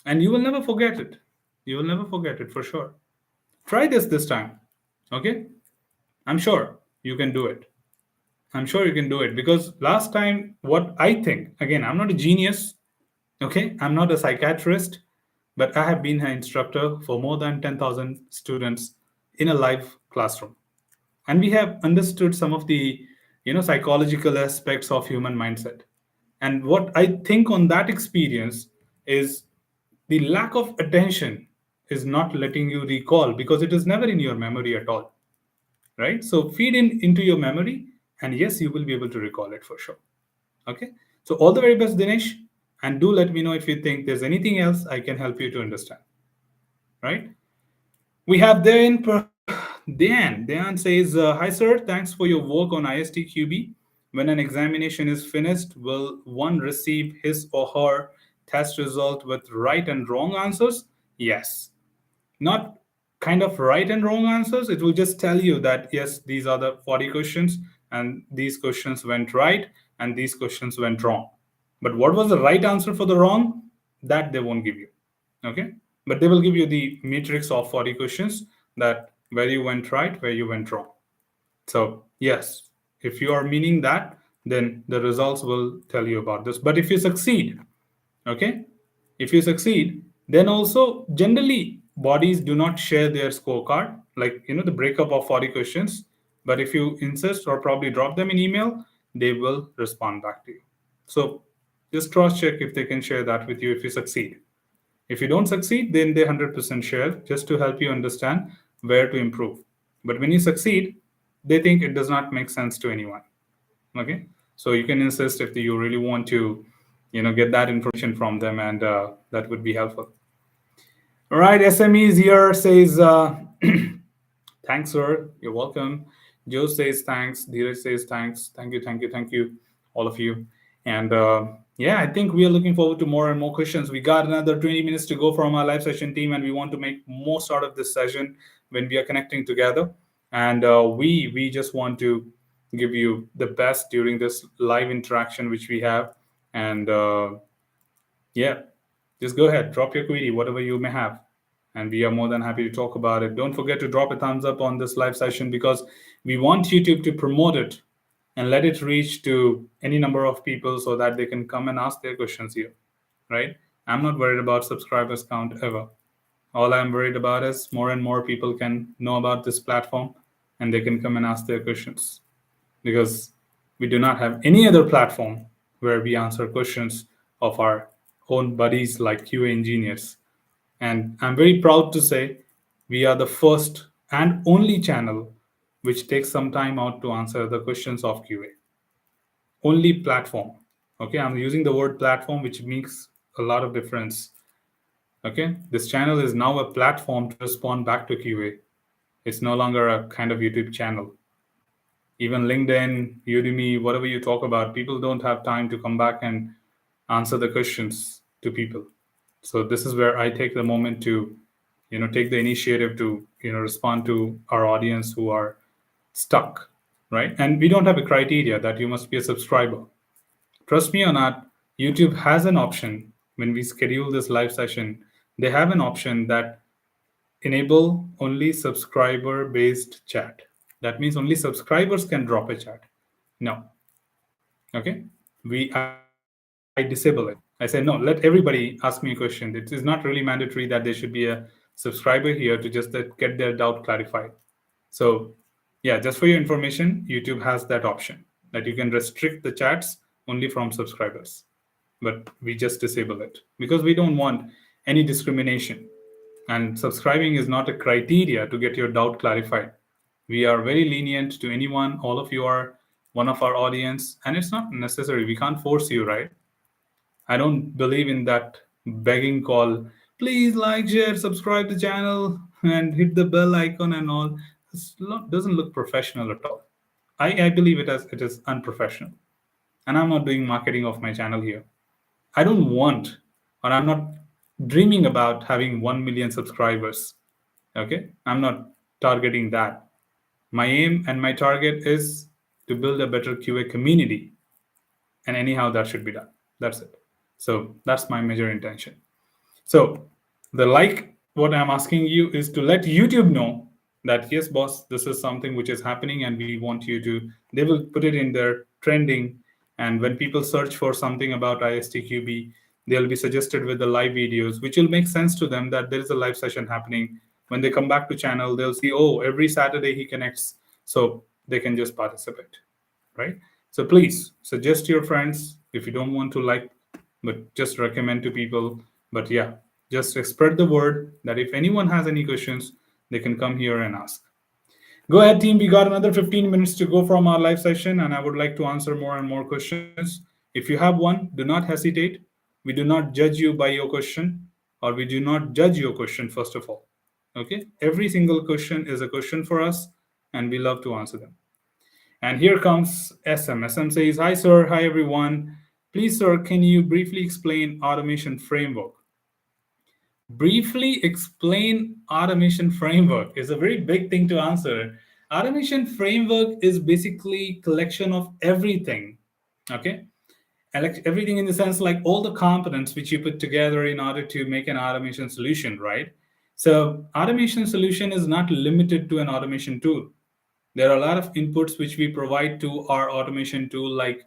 And you will never forget it. You will never forget it for sure. Try this time. Okay? I'm sure you can do it. I'm sure you can do it because last time, what I think, again, I'm not a genius, okay? I'm not a psychiatrist, but I have been an instructor for more than 10,000 students in a live classroom. And we have understood some of the, psychological aspects of human mindset. And what I think on that experience is the lack of attention is not letting you recall because it is never in your memory at all, right? So feed in into your memory, and yes, you will be able to recall it for sure. Okay. So all the very best, Dinesh, and do let me know if you think there's anything else I can help you to understand. Right? We have Dan. Dan says, "Hi sir, thanks for your work on ISTQB. When an examination is finished, will one receive his or her test result with right and wrong answers?" Yes. Not kind of right and wrong answers. It will just tell you that yes, these are the 40 questions, and these questions went right, and these questions went wrong. But what was the right answer for the wrong? That they won't give you. Okay? But they will give you the matrix of 40 questions, that where you went right, where you went wrong. So, yes, if you are meaning that, then the results will tell you about this. But if you succeed, okay, if you succeed, then also generally bodies do not share their scorecard, like the breakup of 40 questions. But if you insist or probably drop them in email, they will respond back to you. So just cross check if they can share that with you if you succeed. If you don't succeed, then they 100% share, just to help you understand where to improve. But when you succeed, they think it does not make sense to anyone. Okay, so you can insist if you really want to get that information from them, and that would be helpful. All right, SMEs here says, thanks sir, you're welcome. Joe says thanks, Dheeraj says thanks, thank you, thank you, thank you, all of you. And yeah, I think we are looking forward to more and more questions. We got another 20 minutes to go from our live session team, and we want to make most out of this session when we are connecting together. And we just want to give you the best during this live interaction which we have. And yeah, just go ahead, drop your query, whatever you may have, and we are more than happy to talk about it. Don't forget to drop a thumbs up on this live session, because we want YouTube to promote it and let it reach to any number of people so that they can come and ask their questions here, right? I'm not worried about subscribers count ever. All I'm worried about is more and more people can know about this platform, and they can come and ask their questions, because we do not have any other platform where we answer questions of our own buddies like QA engineers. And I'm very proud to say we are the first and only channel which takes some time out to answer the questions of QA. Only platform. Okay, I'm using the word platform, which makes a lot of difference. Okay, this channel is now a platform to respond back to QA. It's no longer a kind of YouTube channel. Even LinkedIn, Udemy, whatever you talk about, people don't have time to come back and answer the questions to people. So this is where I take the moment to take the initiative to respond to our audience who are stuck, right? And we don't have a criteria that you must be a subscriber. Trust me or not, YouTube has an option. When we schedule this live session, they have an option that enable only subscriber based chat. That means only subscribers can drop a chat. No. Okay, I disable it. I say no, let everybody ask me a question. It is not really mandatory that there should be a subscriber here to just get their doubt clarified. So yeah, just for your information, YouTube has that option that you can restrict the chats only from subscribers. But we just disable it because we don't want any discrimination. And subscribing is not a criteria to get your doubt clarified. We are very lenient to anyone. All of you are one of our audience, and it's not necessary. We can't force you, right? I don't believe in that begging call. Please like, share, subscribe the channel, and hit the bell icon and all. This doesn't look professional at all. I believe it is unprofessional. And I'm not doing marketing of my channel here. I don't want, or I'm not dreaming about having 1 million subscribers. Okay? I'm not targeting that. My aim and my target is to build a better QA community. And anyhow, that should be done. That's it. So that's my major intention. So what I'm asking you is to let YouTube know that yes, boss, this is something which is happening, and we want you to. They will put it in their trending, and when people search for something about ISTQB, they'll be suggested with the live videos, which will make sense to them that there is a live session happening. When they come back to channel, they'll see, oh, every Saturday he connects, so they can just participate, right? So please suggest to your friends, if you don't want to like, but just recommend to people. But yeah, just spread the word that if anyone has any questions, they can come here and ask. Go ahead, team. We got another 15 minutes to go from our live session, and I would like to answer more and more questions. If you have one, do not hesitate. We do not judge you by your question, or we do not judge your question, first of all. Okay? Every single question is a question for us, and we love to answer them. And here comes SM. SM says, "Hi, sir. Hi, everyone. Please, sir, can you briefly explain automation framework?" Briefly explain automation framework is a very big thing to answer. Automation framework is basically collection of everything. Okay, everything in the sense like all the components which you put together in order to make an automation solution, right? So automation solution is not limited to an automation tool. There are a lot of inputs which we provide to our automation tool, like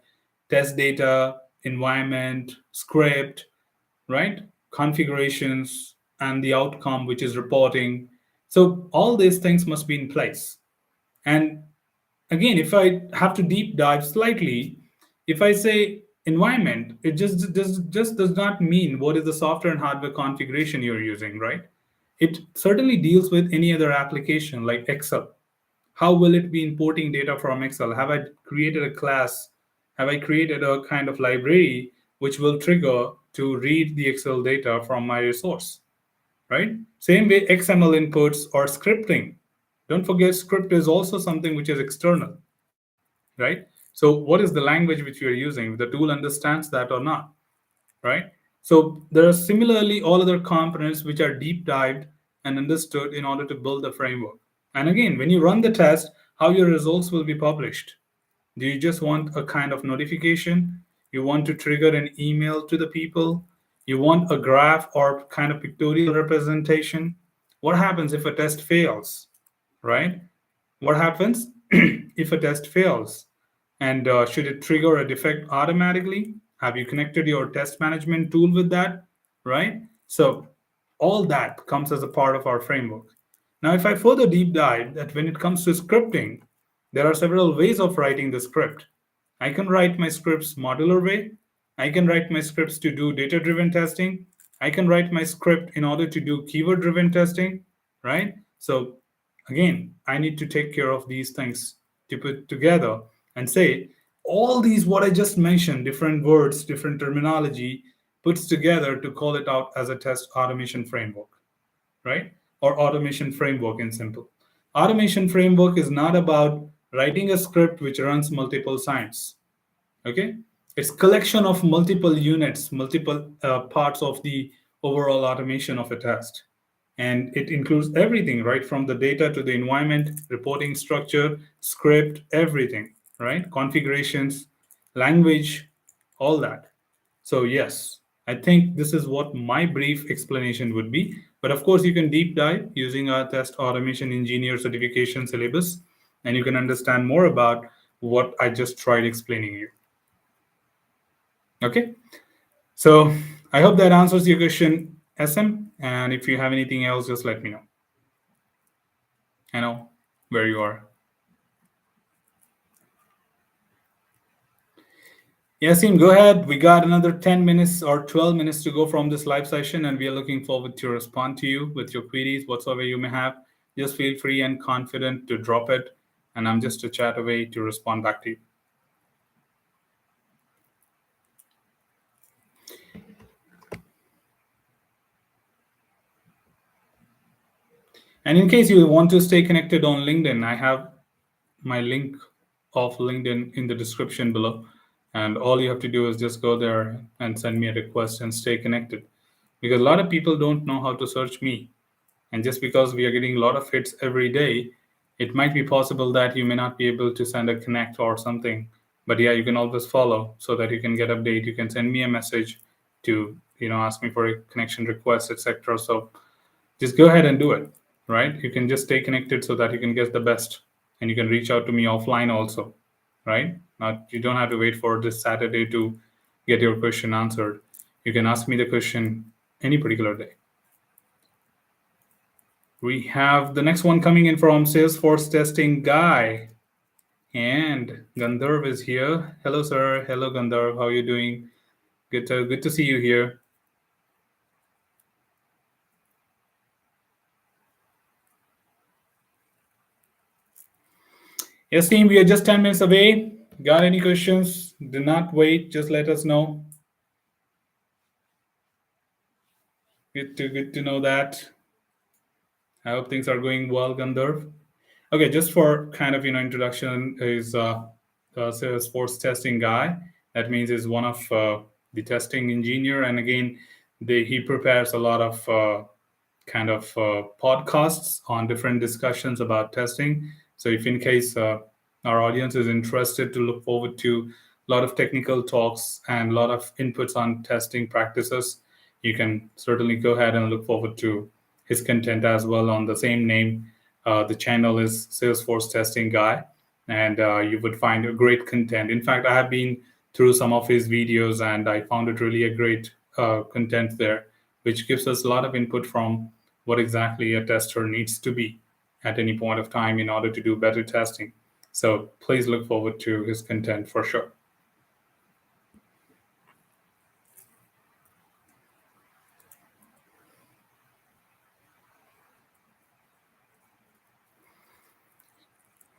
test data, environment, script, right? Configurations, and the outcome, which is reporting. So all these things must be in place. And again, if I have to deep dive slightly, if I say environment, it just does not mean what is the software and hardware configuration you're using, right? It certainly deals with any other application like Excel. How will it be importing data from Excel? Have I created a class? Have I created a kind of library which will trigger to read the Excel data from my resource, right? Same way XML inputs or scripting. Don't forget, script is also something which is external, right? So what is the language which you are using? The tool understands that or not, right? So there are similarly all other components which are deep dived and understood in order to build the framework. And again, when you run the test, how your results will be published. Do you just want a kind of notification? You want to trigger an email to the people? You want a graph or kind of pictorial representation? What happens if a test fails, right? What happens if a test fails? And should it trigger a defect automatically? Have you connected your test management tool with that, right? So all that comes as a part of our framework. Now, if I further deep dive that when it comes to scripting, there are several ways of writing the script. I can write my scripts modular way. I can write my scripts to do data-driven testing. I can write my script in order to do keyword-driven testing, right? So again, I need to take care of these things to put together and say all these what I just mentioned, different words, different terminology, puts together to call it out as a test automation framework, right? Or automation framework in simple. Automation framework is not about writing a script which runs multiple signs. Okay, it's collection of multiple units, multiple parts of the overall automation of a test, and it includes everything right from the data to the environment, reporting structure, script, everything, right? Configurations, language, all that. So yes, I think this is what my brief explanation would be. But of course, you can deep dive using our test automation engineer certification syllabus, and you can understand more about what I just tried explaining you. Okay, so I hope that answers your question, SM. And if you have anything else, just let me know. I know where you are. Yasim, go ahead. We got another 10 minutes or 12 minutes to go from this live session, and we are looking forward to respond to you with your queries, whatsoever you may have. Just feel free and confident to drop it, and I'm just a chat away to respond back to you. And in case you want to stay connected on LinkedIn, I have my link of LinkedIn in the description below. And all you have to do is just go there and send me a request and stay connected. Because a lot of people don't know how to search me. And just because we are getting a lot of hits every day, it might be possible that you may not be able to send a connect or something. But yeah, you can always follow so that you can get update. You can send me a message to ask me for a connection request, etc. So just go ahead and do it, right? You can just stay connected so that you can get the best, and you can reach out to me offline also, right? Not you don't have to wait for this Saturday to get your question answered. You can ask me the question any particular day. We have the next one coming in from Salesforce testing guy. And Gandharv is here. Hello, sir. Hello, Gandharv. How are you doing? Good to see you here. Yes, team, we are just 10 minutes away. Got any questions? Do not wait. Just let us know. Good to know that. I hope things are going well, Gandharv. Okay, just for kind of introduction, is the Salesforce testing guy. That means is one of the testing engineer, and again, he prepares a lot of kind of podcasts on different discussions about testing. So, if in case our audience is interested to look forward to a lot of technical talks and a lot of inputs on testing practices, you can certainly go ahead and look forward to his content as well on the same name. The channel is Salesforce Testing Guy, and you would find a great content. In fact, I have been through some of his videos, and I found it really a great content there, which gives us a lot of input from what exactly a tester needs to be at any point of time in order to do better testing. So please look forward to his content for sure.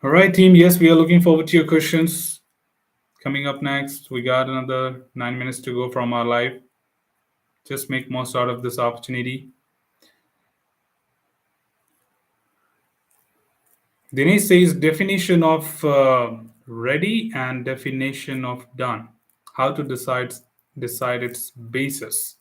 All right, team. Yes, we are looking forward to your questions. Coming up next, we got another 9 minutes to go from our live. Just make most out of this opportunity. Dinesh says definition of ready and definition of done. How to decide its basis.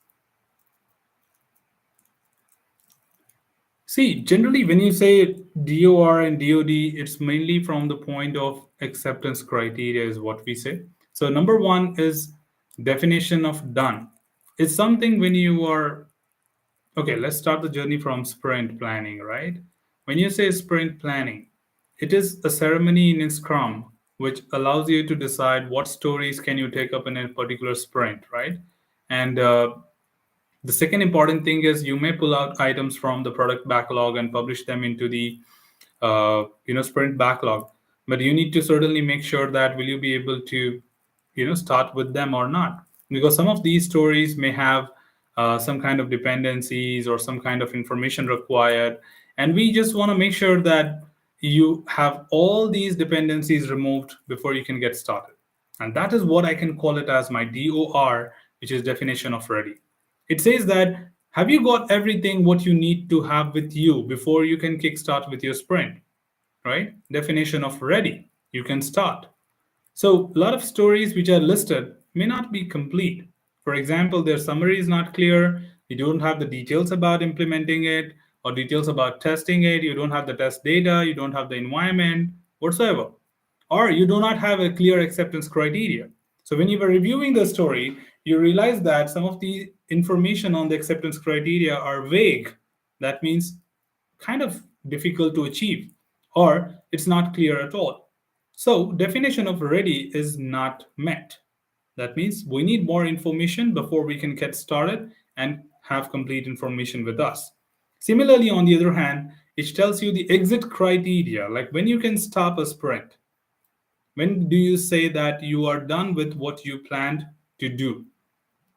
See, generally, when you say DOR and DOD, it's mainly from the point of acceptance criteria, is what we say. So, number one is definition of done. It's something when you are, okay, let's start the journey from sprint planning, right? When you say sprint planning, it is a ceremony in Scrum which allows you to decide what stories can you take up in a particular sprint, right? And the second important thing is you may pull out items from the product backlog and publish them into the sprint backlog, but you need to certainly make sure that will you be able to start with them or not, because some of these stories may have some kind of dependencies or some kind of information required, and we just want to make sure that you have all these dependencies removed before you can get started. And that is what I can call it as my DOR, which is definition of ready. It says that have you got everything what you need to have with you before you can kickstart with your sprint, right? Definition of ready, you can start. So a lot of stories which are listed may not be complete. For example, their summary is not clear. You don't have the details about implementing it or details about testing it. You don't have the test data. You don't have the environment whatsoever. Or you do not have a clear acceptance criteria. So when you were reviewing the story, you realize that some of the information on the acceptance criteria are vague. That means kind of difficult to achieve, or it's not clear at all. So definition of ready is not met. That means we need more information before we can get started and have complete information with us. Similarly, on the other hand, it tells you the exit criteria, like when you can stop a sprint. When do you say that you are done with what you planned to do?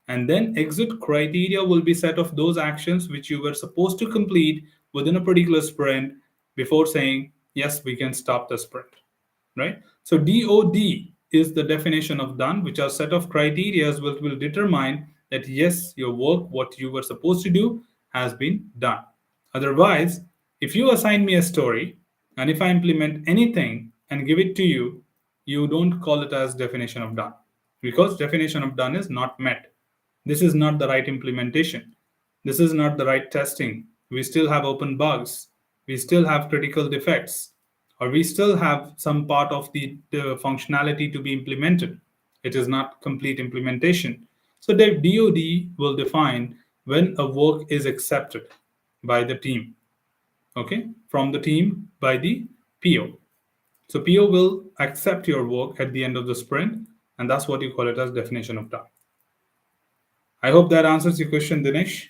And then exit criteria will be set of those actions which you were supposed to complete within a particular sprint before saying, yes, we can stop the sprint, right? So DOD is the definition of done, which are set of criteria which will determine that yes, your work, what you were supposed to do, has been done. Otherwise, if you assign me a story and if I implement anything and give it to you, you don't call it as definition of done, because definition of done is not met. This is not the right implementation. This is not the right testing. We still have open bugs. We still have critical defects, or we still have some part of the functionality to be implemented. It is not complete implementation. So the DoD will define when a work is accepted by the team, okay, from the team by the PO. So PO will accept your work at the end of the sprint, and that's what you call it as definition of done. I hope that answers your question, Dinesh.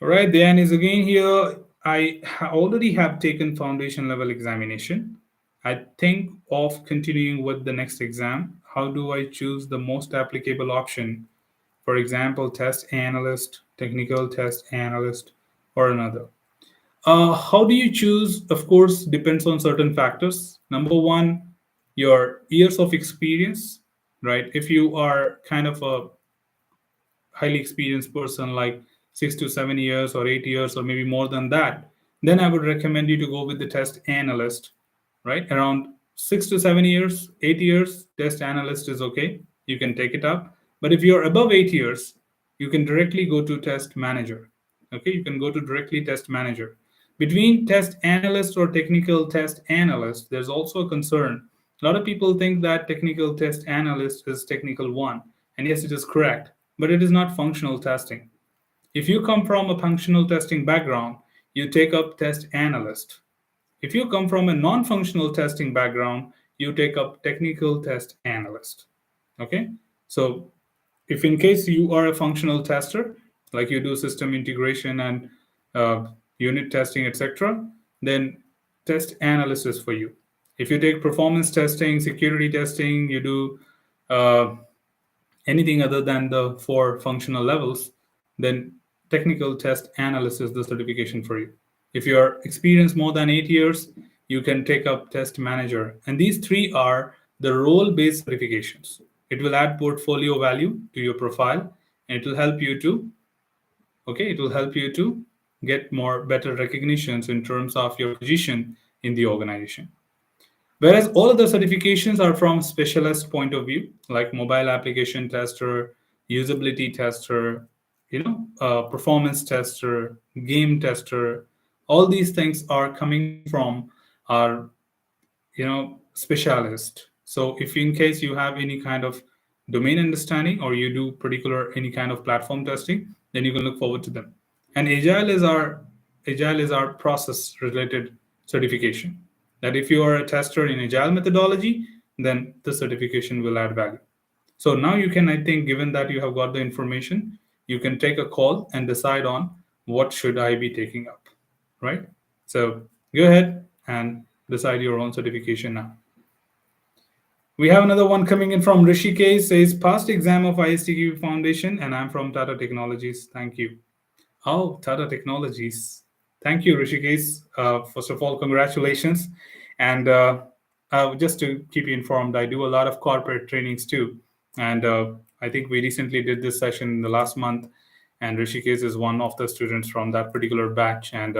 All right, Dan is again here. Already have taken foundation level examination. I think of continuing with the next exam. How do I choose the most applicable option? For example, test analyst, technical test analyst, or another. How do you choose? Of course, depends on certain factors. Number one, your years of experience, right? If you are kind of a highly experienced person, like 6 to 7 years or 8 years or maybe more than that, then I would recommend you to go with the test analyst, right? Around 6 to 7 years, 8 years, test analyst is okay. You can take it up. But if you're above 8 years, you can directly go to test manager. Okay, you can go to directly test manager. Between test analyst or technical test analyst, there's also a concern. A lot of people think that technical test analyst is technical one. And yes, it is correct, but it is not functional testing. If you come from a functional testing background, you take up test analyst. If you come from a non functional testing background, you take up technical test analyst. Okay? So, if in case you are a functional tester, like you do system integration and uh, unit testing, etc., then test analyst is for you. If you take performance testing, security testing, you do uh, anything other than the four functional levels, then technical test analyst is the certification for you. If you're experienced more than 8 years, you can take up test manager. And these three are the role based certifications. It will add portfolio value to your profile and it will help you to, okay, it will help you to get more better recognitions in terms of your position in the organization. Whereas all other certifications are from specialist point of view, like mobile application tester, usability tester, performance tester, game tester. All these things are coming from our specialist. So if in case you have any kind of domain understanding or you do particular any kind of platform testing, then you can look forward to them. And agile is our process related certification, that if you are a tester in agile methodology, then the certification will add value. So now you can, I think, given that you have got the information, you can take a call and decide on what should I be taking up, right? So go ahead and decide your own certification now. We have another one coming in from Rishikesh, says past exam of ISTQB Foundation, and I'm from Tata Technologies. Thank you. Oh, Tata Technologies. Thank you, Rishikesh. First of all, congratulations. And just to keep you informed, I do a lot of corporate trainings too. And I think we recently did this session in the last month, and Rishikesh is one of the students from that particular batch. And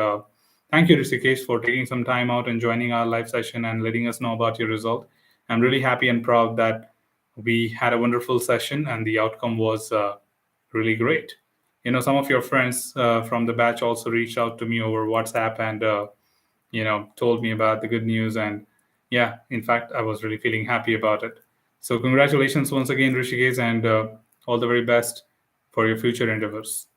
thank you, Rishikesh, for taking some time out and joining our live session and letting us know about your result. I'm really happy and proud that we had a wonderful session and the outcome was really great. Some of your friends from the batch also reached out to me over WhatsApp and told me about the good news. And yeah, in fact, I was really feeling happy about it. So congratulations once again, Rishikesh, and all the very best for your future endeavors.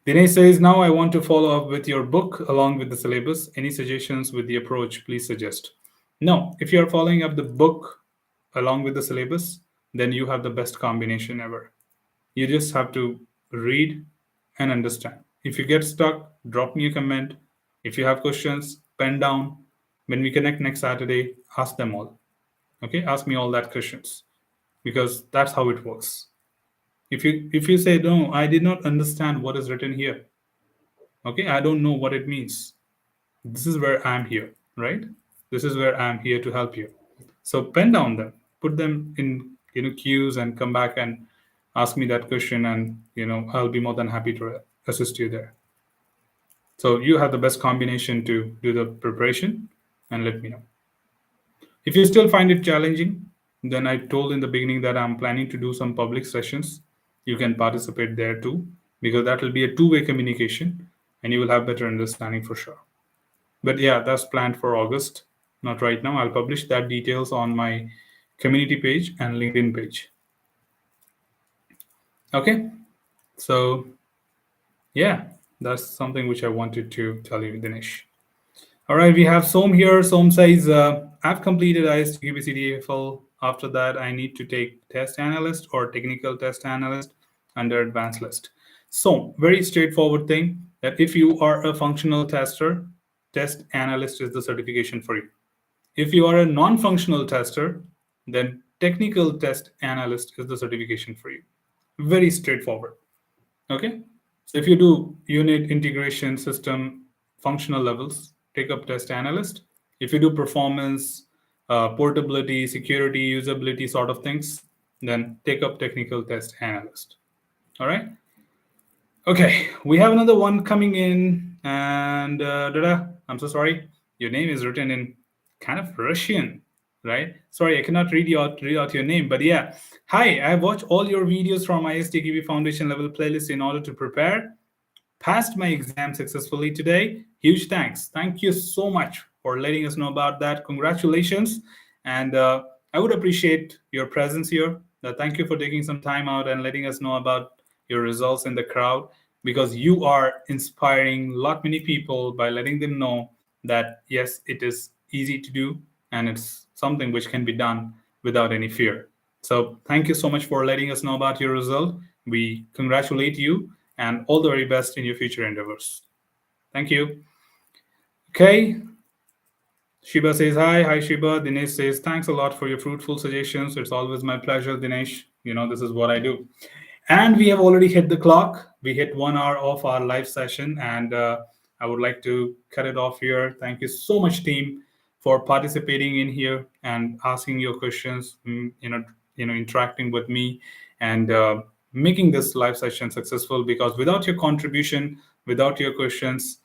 Dinesh says, now I want to follow up with your book along with the syllabus. Any suggestions with the approach, please suggest. No, if you're following up the book along with the syllabus, then you have the best combination ever. You just have to read and understand. If you get stuck, drop me a comment. If you have questions, pen down. When we connect next Saturday, ask them all. Okay, ask me all that questions because that's how it works. If you say no, I did not understand what is written here. Okay, I don't know what it means. This is where I'm here, right? This is where I'm here to help you. So pen down them, put them in queues, and come back and ask me that question, and I'll be more than happy to assist you there. So you have the best combination to do the preparation, and let me know. If you still find it challenging, then I told in the beginning that I'm planning to do some public sessions. You can participate there too, because that will be a two-way communication and you will have better understanding for sure. But yeah, that's planned for August, not right now. I'll publish that details on my community page and LinkedIn page. Okay, so yeah, that's something which I wanted to tell you, Dinesh. All right, we have Som here. Som says, I've completed ISTQB CTFL. After that, I need to take test analyst or technical test analyst under advanced list. So, very straightforward thing that if you are a functional tester, test analyst is the certification for you. If you are a non-functional tester, then technical test analyst is the certification for you. Very straightforward. Okay. So if you do unit integration system functional levels, take up test analyst. If you do performance, portability, security, usability sort of things, then take up technical test analyst. All right. Okay, we have another one coming in, and I'm so sorry. Your name is written in kind of Russian, right? Sorry, I cannot read out your name, but yeah. Hi, I watch all your videos from ISTQB Foundation level playlist in order to prepare. Passed my exam successfully today. Huge thanks. Thank you so much for letting us know about that. Congratulations, and I would appreciate your presence here. Thank you for taking some time out and letting us know about your results in the crowd, because you are inspiring a lot many people by letting them know that yes, it is easy to do and it's something which can be done without any fear. So thank you so much for letting us know about your result. We congratulate you and all the very best in your future endeavors. Thank you. Okay. Shiba says hi. Hi, Shiba. Dinesh says thanks a lot for your fruitful suggestions. It's always my pleasure, Dinesh. You know, this is what I do. And we have already hit the clock. We hit 1 hour of our live session, and I would like to cut it off here. Thank you so much, team, for participating in here and asking your questions. Interacting with me and making this live session successful. Because without your contribution, without your questions,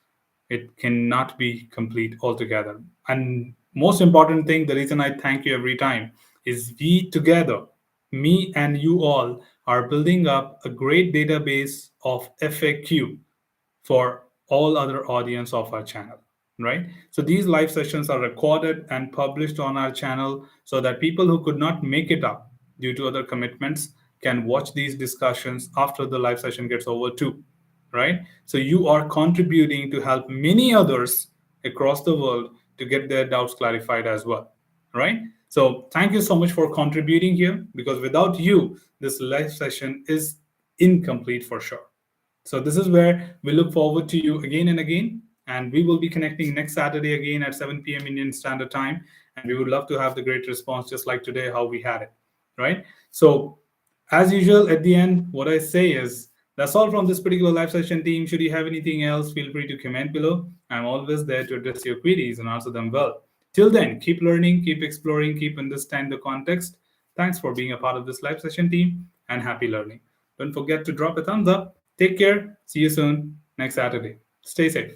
it cannot be complete altogether. And most important thing, the reason I thank you every time is we together, me and you all, are building up a great database of FAQ for all other audience of our channel, right? So these live sessions are recorded and published on our channel so that people who could not make it up due to other commitments can watch these discussions after the live session gets over too, right? So you are contributing to help many others across the world to get their doubts clarified as well, right? So thank you so much for contributing here, because without you, this live session is incomplete for sure. So this is where we look forward to you again and again. And we will be connecting next Saturday again at 7 p.m. Indian Standard Time. And we would love to have the great response, just like today, how we had it, right? So as usual, at the end, what I say is, that's all from this particular live session, team. Should you have anything else, feel free to comment below. I'm always there to address your queries and answer them well. Till then, keep learning, keep exploring, keep understanding the context. Thanks for being a part of this live session, team, and happy learning. Don't forget to drop a thumbs up. Take care. See you soon next Saturday. Stay safe.